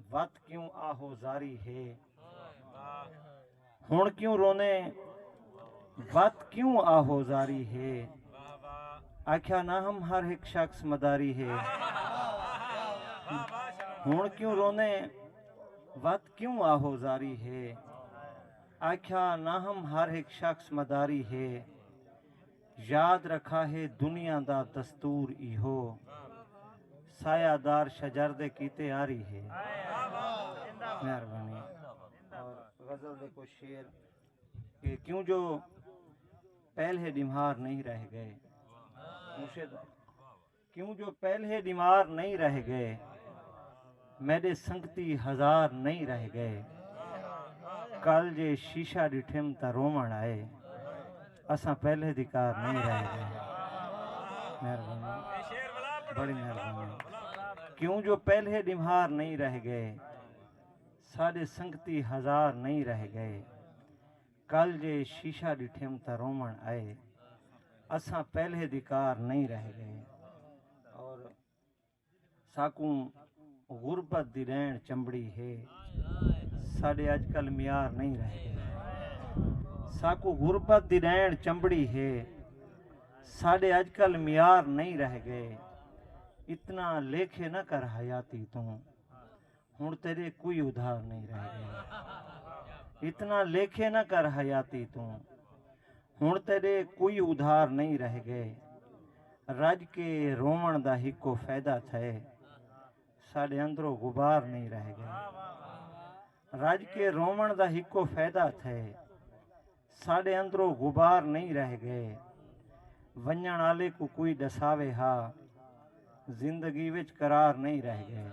वत क्यों आहो जारी है, हुण क्यों रोने वत क्यों आहो जारी है। आख्या ना हम हर एक शख्स मदारी है, हुण क्यों रोने वत क्यों आहो जारी है। आख्या ना हम हर एक शख्स मदारी है, याद रखा है दुनिया दा दस्तूर इहो, सायादार शजर दे कीते आ रही है। मेहरबानी। और गजल देखो शेर कि क्यों जो पहले बीमार नहीं रह गए, मुर्शिद क्यों जो पहले बीमार नहीं रह गए, मेरे संगती हजार नहीं रह गए। कल जे शीशा डिठिम ता रोमण आए, असा पहले दिकार नहीं रह गए। मेहरबानी, बड़ी मेहरबानी। क्यों जो पहले बीमार नहीं रह गए, साढ़े संगती हजार नहीं रह गए। कल जे शीशा डिठिम ता रोमण आए, असा पहले दिकार नहीं रह गए। और साकू गुरबत दी रैन चंबड़ी है, साढ़े अजकल म्यार नहीं रह गए। साकू गुरबत दी रैन चंबड़ी है, साढ़े अजकल म्यार नहीं रह गए। इतना लेखे न कर हयाती तू, हुण तेरे कोई उधार नहीं रह गए। इतना लेखे न कर हयाती तू, हुण तेरे कोई उधार नहीं रह गए। रज के रोवण दा हिको फायदा थे, साढ़े अंदरों गुबार नहीं रह गए। रज के रोवण दा हिको फायदा थे, साढ़े अंदरों गुबार नहीं रह गए। वंजण आले को कोई दसावे हा, जिंदगी विच करार नहीं रह गए।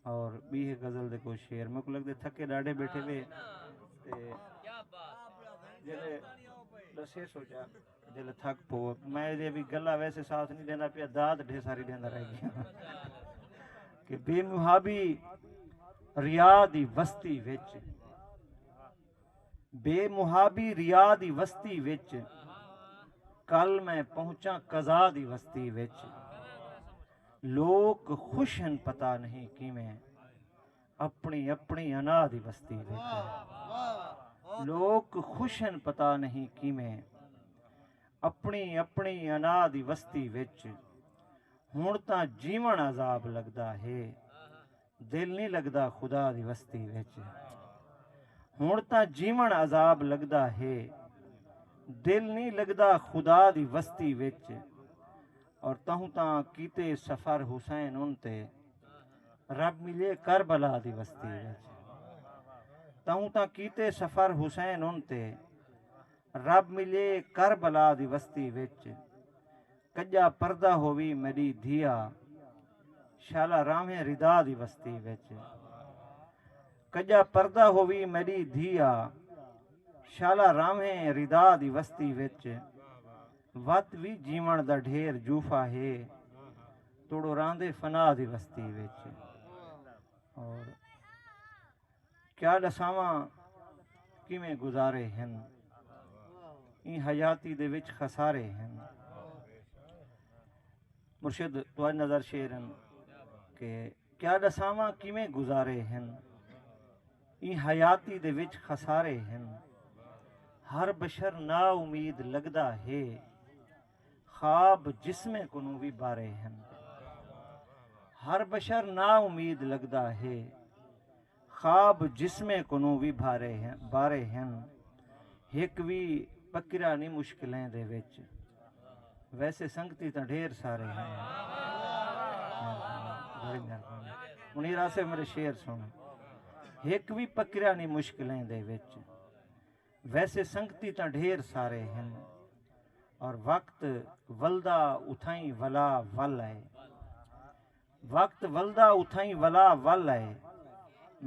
और बी है गजल देखो शेर, मेरे को लगता थके डाढ़े बैठे वे जिले दसे सोचा जिले थक पो मैं भी गला वैसे साथ नहीं देना पिया, दाद ढेर सारी देना रह गया कि बेमुहाबी रियाद दी वस्ती विच, बेमुहाबी रियाद दी वस्ती विच, कल मैं पहुंचा कज़ा दी वस्ती विच। लोग खुश हैं पता नहीं किवें, अपनी अपनी अना दी वस्ती विच। लोग खुश हैं पता नहीं किवें, अपनी अपनी अना दी वस्ती विच। हुण तां जीवन अजाब लगदा है, दिल नहीं लगदा खुदा दी वस्ती विच। हुण तां जीवन अजाब लगदा है, दिल नहीं लगदा खुदा दी वस्ती विच। और तहूं तां कीते सफर हुसैन उनते, रब मिले करबला दी वस्ती विच। तहूं तां कीते सफर हुसैन उनते, रब मिले करबला दी वस्ती विच। कज्जा पर्दा होवी मेरी धिया, शाला रामे रिदा दी वस्ती विच। कज्जा पर्दा होवी मेरी धिया, शाला रामे रिदा दी वस्ती विच। वत भी जीवन दा ढेर जूफा है, तोड़ो रांदे फना दी वस्ती विच। और क्या दसावा किवें गुजारे हैं, इन हयाती दे विच खसारे हैं। मुर्शिद तुहाडी नज़र शेरन के क्या दसावा किवें गुजारे हैं, इन हयाती दे विच खसारे हैं। हर बशर ना उम्मीद लगदा है, ख्वाब जिसमें कुनू भी बारे हैं। हर बशर ना उम्मीद लगदा है, ख्वाब जिसमें कुनू भी बारे हैं। एक भी पकड़ा नहीं मुश्किलें दे विच, वैसे संगती तो ढेर सारे हैं। बड़ी मेहरबानी। मुनीरा से मेरे शेर सुन, एक भी पकड़ा नहीं मुश्किलें दे विच, वैसे संगती तो ढेर सारे हैं। और वक्त वल्दा उठाई वला वल है, वक्त वल्दा उठाई वला वल है।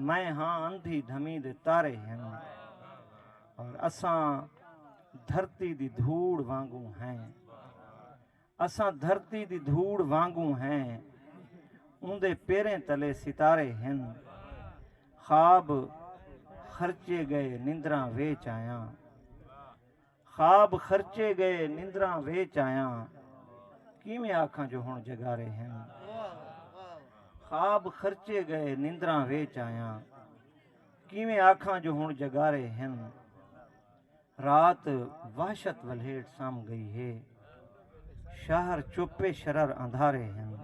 मैं हाँ अंधी धमी दे तारे हैं, और असां धरती दी धूड़ वांगू हैं। असां धरती दी धूड़ वांगू हैं, उंदे पेरें तले सितारे हैं। ख्वाब खर्चे गए निंद्रा वेच आया, ख्वाब खर्चे गए निंद्रा वेच आया। किवें आखां जो हुण जगारे हैं। ख्वाब खर्चे गए निंद्रा वेच आया किवें आखां जो हुण जगारे हैं रात वहशत वल्हेट साम गई है शहर चुप्पे शरर अंधारे हैं